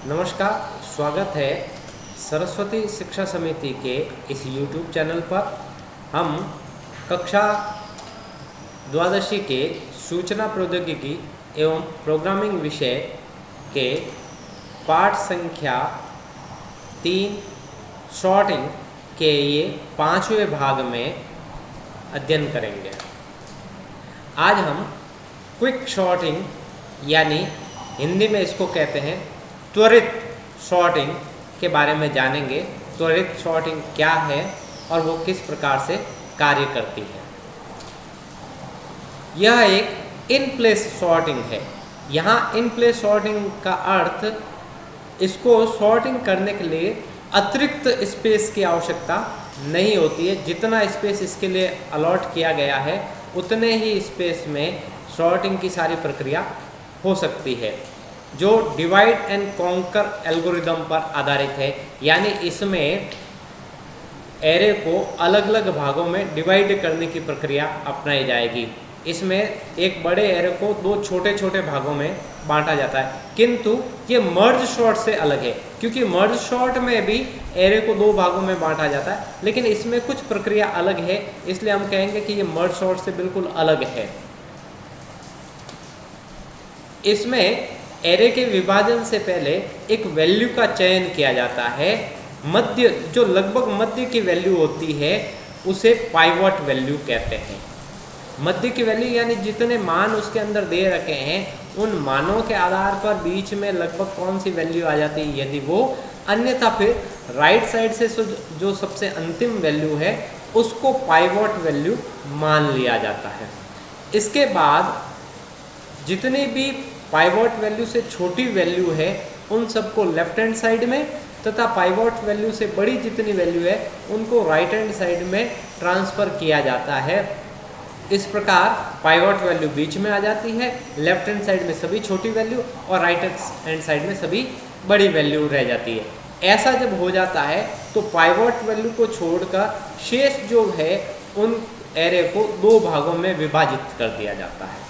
नमस्कार, स्वागत है सरस्वती शिक्षा समिति के इस YouTube चैनल पर। हम कक्षा द्वादशी के सूचना प्रौद्योगिकी एवं प्रोग्रामिंग विषय के पाठ संख्या 3 शॉर्टिंग के ये 5वें भाग में अध्ययन करेंगे। आज हम क्विक शॉर्टिंग यानी हिंदी में इसको कहते हैं त्वरित शॉर्टिंग के बारे में जानेंगे। त्वरित शॉर्टिंग क्या है और वो किस प्रकार से कार्य करती है। यह एक इन प्लेस शॉर्टिंग है। यहाँ इन प्लेस शॉर्टिंग का अर्थ इसको शॉर्टिंग करने के लिए अतिरिक्त स्पेस की आवश्यकता नहीं होती है। जितना स्पेस इसके लिए अलॉट किया गया है उतने ही स्पेस में शॉर्टिंग की सारी प्रक्रिया हो सकती है, जो डिवाइड एंड कॉन्कर एल्गोरिदम पर आधारित है। यानी इसमें एरे को अलग अलग भागों में डिवाइड करने की प्रक्रिया अपनाई जाएगी। इसमें एक बड़े एरे को दो छोटे छोटे भागों में बांटा जाता है, किंतु ये मर्ज शॉर्ट से अलग है, क्योंकि मर्ज शॉर्ट में भी एरे को दो भागों में बांटा जाता है, लेकिन इसमें कुछ प्रक्रिया अलग है। इसलिए हम कहेंगे कि ये मर्ज शॉर्ट से बिल्कुल अलग है। इसमें एरे के विभाजन से पहले एक वैल्यू का चयन किया जाता है। मध्य, जो लगभग मध्य की वैल्यू होती है, उसे पाइवट वैल्यू कहते हैं। मध्य की वैल्यू यानी जितने मान उसके अंदर दे रखे हैं उन मानों के आधार पर बीच में लगभग कौन सी वैल्यू आ जाती है यदि वो, अन्यथा फिर राइट साइड से जो सबसे अंतिम वैल्यू है उसको पाइवट वैल्यू मान लिया जाता है। इसके बाद जितनी भी पाइवट वैल्यू से छोटी वैल्यू है उन सबको लेफ्ट हैंड साइड में, तथा पाइवट वैल्यू से बड़ी जितनी वैल्यू है उनको राइट हैंड साइड में ट्रांसफ़र किया जाता है। इस प्रकार पाइवट वैल्यू बीच में आ जाती है, लेफ्ट हैंड साइड में सभी छोटी वैल्यू और राइट हैंड साइड में सभी बड़ी वैल्यू रह जाती है। ऐसा जब हो जाता है तो पाइवट वैल्यू को छोड़कर शेष जो है उन एरे को दो भागों में विभाजित कर दिया जाता है।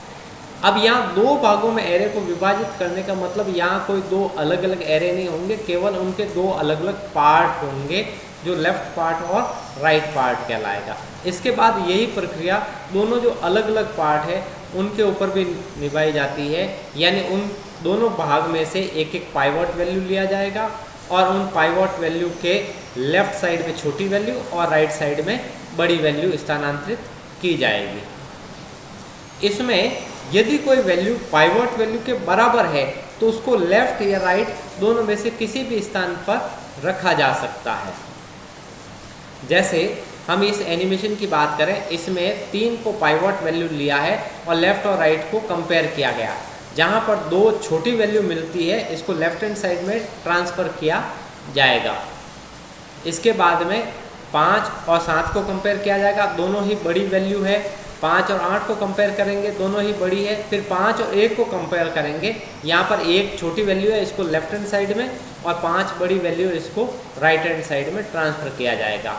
अब यहाँ दो भागों में एरे को विभाजित करने का मतलब यहाँ कोई दो अलग अलग एरे नहीं होंगे, केवल उनके दो अलग अलग पार्ट होंगे, जो लेफ्ट पार्ट और राइट पार्ट कहलाएगा। इसके बाद यही प्रक्रिया दोनों जो अलग अलग पार्ट है उनके ऊपर भी निभाई जाती है। यानी उन दोनों भाग में से एक एक पाइवट वैल्यू लिया जाएगा और उन पाइवट वैल्यू के लेफ्ट साइड में छोटी वैल्यू और राइट साइड में बड़ी वैल्यू स्थानांतरित की जाएगी। इसमें यदि कोई वैल्यू पाइवट वैल्यू के बराबर है तो उसको लेफ्ट या राइट दोनों में से किसी भी स्थान पर रखा जा सकता है। जैसे हम इस एनिमेशन की बात करें, इसमें 3 को पाइवट वैल्यू लिया है और लेफ्ट और राइट को कंपेयर किया गया। जहाँ पर दो छोटी वैल्यू मिलती है इसको लेफ्ट हैंड साइड में ट्रांसफ़र किया जाएगा। इसके बाद में 5 और 7 को कंपेयर किया जाएगा, दोनों ही बड़ी वैल्यू है। 5 और 8 को कंपेयर करेंगे, दोनों ही बड़ी है। फिर 5 और 1 को कंपेयर करेंगे, यहाँ पर 1 छोटी वैल्यू है, इसको लेफ्ट हैंड साइड में, और 5 बड़ी वैल्यू इसको राइट हैंड साइड में ट्रांसफ़र किया जाएगा।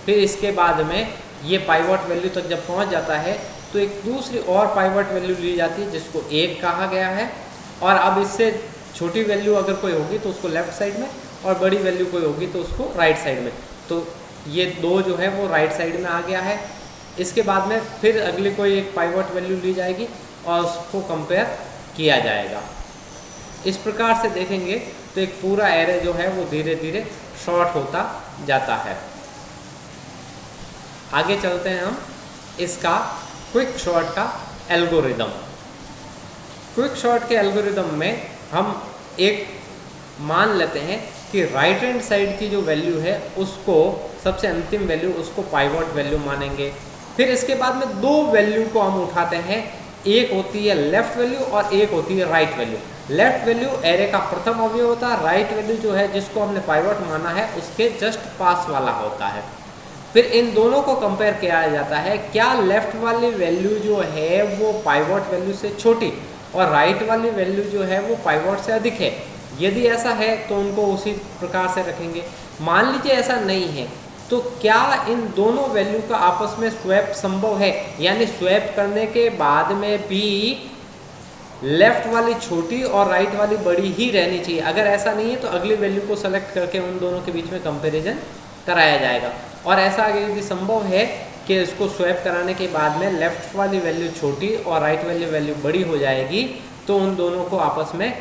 फिर इसके बाद में ये पाइवट वैल्यू तक जब पहुँच जाता है तो एक दूसरी और पाइवट वैल्यू ली जाती है जिसको 1 कहा गया है। और अब इससे छोटी वैल्यू अगर कोई होगी तो उसको लेफ्ट साइड में, और बड़ी वैल्यू कोई होगी तो उसको राइट साइड में। तो ये दो जो है वो राइट साइड में आ गया है। इसके बाद में फिर अगली कोई एक पाइवट वैल्यू ली जाएगी और उसको कंपेयर किया जाएगा। इस प्रकार से देखेंगे तो एक पूरा एरे जो है वो धीरे धीरे शॉर्ट होता जाता है। आगे चलते हैं हम इसका क्विक शॉर्ट का एल्गोरिदम। क्विक शॉर्ट के एल्गोरिदम में हम एक मान लेते हैं कि राइट हैंड साइड की जो वैल्यू है उसको, सबसे अंतिम वैल्यू, उसको पाइवट वैल्यू मानेंगे। फिर इसके बाद में दो वैल्यू को हम उठाते हैं, एक होती है लेफ्ट वैल्यू और एक होती है right value. Left value array का प्रथम अवयव होता है, राइट वैल्यू जो है जिसको हमने पाइवट माना है उसके जस्ट पास वाला होता है। फिर इन दोनों को कंपेयर किया जाता है, क्या लेफ्ट वाली वैल्यू जो है वो पाइवट वैल्यू से छोटी और राइट वाली वैल्यू जो है वो पाइवट से अधिक है। यदि ऐसा है तो उनको उसी प्रकार से रखेंगे। मान लीजिए ऐसा नहीं है तो क्या इन दोनों वैल्यू का आपस में स्वैप संभव है, यानी स्वैप करने के बाद में भी लेफ्ट वाली छोटी और राइट वाली बड़ी ही रहनी चाहिए। अगर ऐसा नहीं है तो अगली वैल्यू को सेलेक्ट करके उन दोनों के बीच में कंपैरिजन कराया जाएगा। और ऐसा अगर यदि संभव है कि इसको स्वैप कराने के बाद में लेफ्ट वाली वैल्यू छोटी और राइट वाली वैल्यू बड़ी हो जाएगी तो उन दोनों को आपस में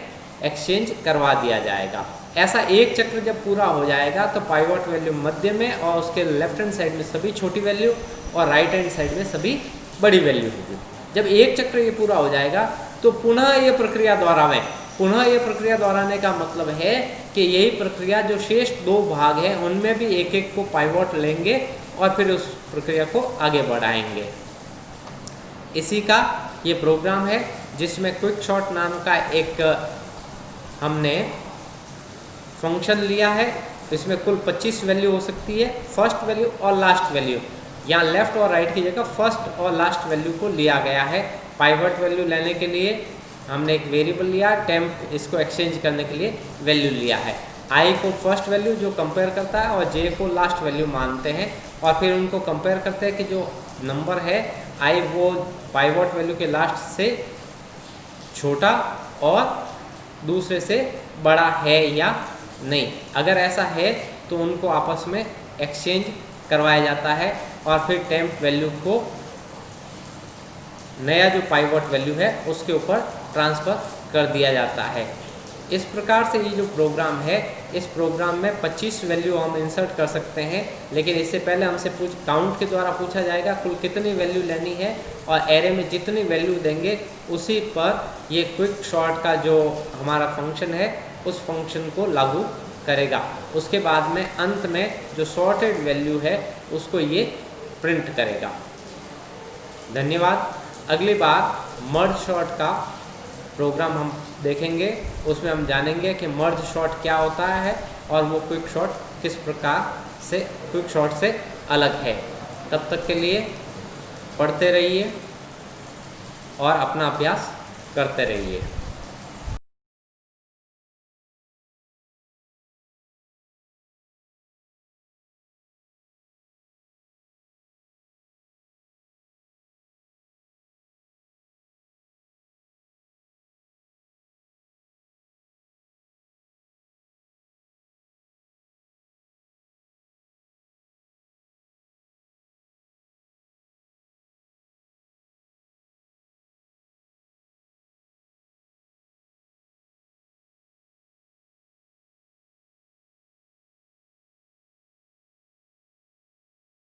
एक्सचेंज करवा दिया जाएगा। ऐसा एक चक्र जब पूरा हो जाएगा तो पाइवट वैल्यू मध्य में और उसके लेफ्ट हैंड साइड में सभी छोटी वैल्यू और राइट हैंड साइड में सभी बड़ी वैल्यू होगी। जब एक चक्र ये पूरा हो जाएगा तो पुनः ये प्रक्रिया दोहरावें। पुनः ये प्रक्रिया दोहराने का मतलब है कि यही प्रक्रिया जो शेष दो भाग हैं उनमें भी एक एक को पाइवट लेंगे और फिर उस प्रक्रिया को आगे बढ़ाएंगे। इसी का ये प्रोग्राम है जिसमें क्विक शॉर्ट नाम का एक हमने फंक्शन लिया है। इसमें कुल 25 वैल्यू हो सकती है, फर्स्ट वैल्यू और लास्ट वैल्यू। यहाँ लेफ्ट और राइट की जगह फर्स्ट और लास्ट वैल्यू को लिया गया है। पाइवट वैल्यू लेने के लिए हमने एक वेरिएबल लिया, टेम्प इसको एक्सचेंज करने के लिए वैल्यू लिया है। आई को फर्स्ट वैल्यू जो कंपेयर करता है और जे को लास्ट वैल्यू मानते हैं और फिर उनको कंपेयर करते हैं कि जो नंबर है आई वो पाइवट वैल्यू के लास्ट से छोटा और दूसरे से बड़ा है या नहीं। अगर ऐसा है तो उनको आपस में एक्सचेंज करवाया जाता है और फिर टेम्प वैल्यू को नया जो पाइवट वैल्यू है उसके ऊपर ट्रांसफ़र कर दिया जाता है। इस प्रकार से ये जो प्रोग्राम है, इस प्रोग्राम में 25 वैल्यू हम इंसर्ट कर सकते हैं, लेकिन इससे पहले हमसे काउंट के द्वारा पूछा जाएगा कुल कितनी वैल्यू लेनी है और एरे में जितनी वैल्यू देंगे उसी पर ये क्विक शॉर्ट का जो हमारा फंक्शन है उस फंक्शन को लागू करेगा। उसके बाद में अंत में जो सॉर्टेड वैल्यू है उसको ये प्रिंट करेगा। धन्यवाद। अगली बार मर्ज शॉर्ट का प्रोग्राम हम देखेंगे, उसमें हम जानेंगे कि मर्ज शॉर्ट क्या होता है और वो क्विक शॉर्ट किस प्रकार से क्विक शॉर्ट से अलग है। तब तक के लिए पढ़ते रहिए और अपना अभ्यास करते रहिए।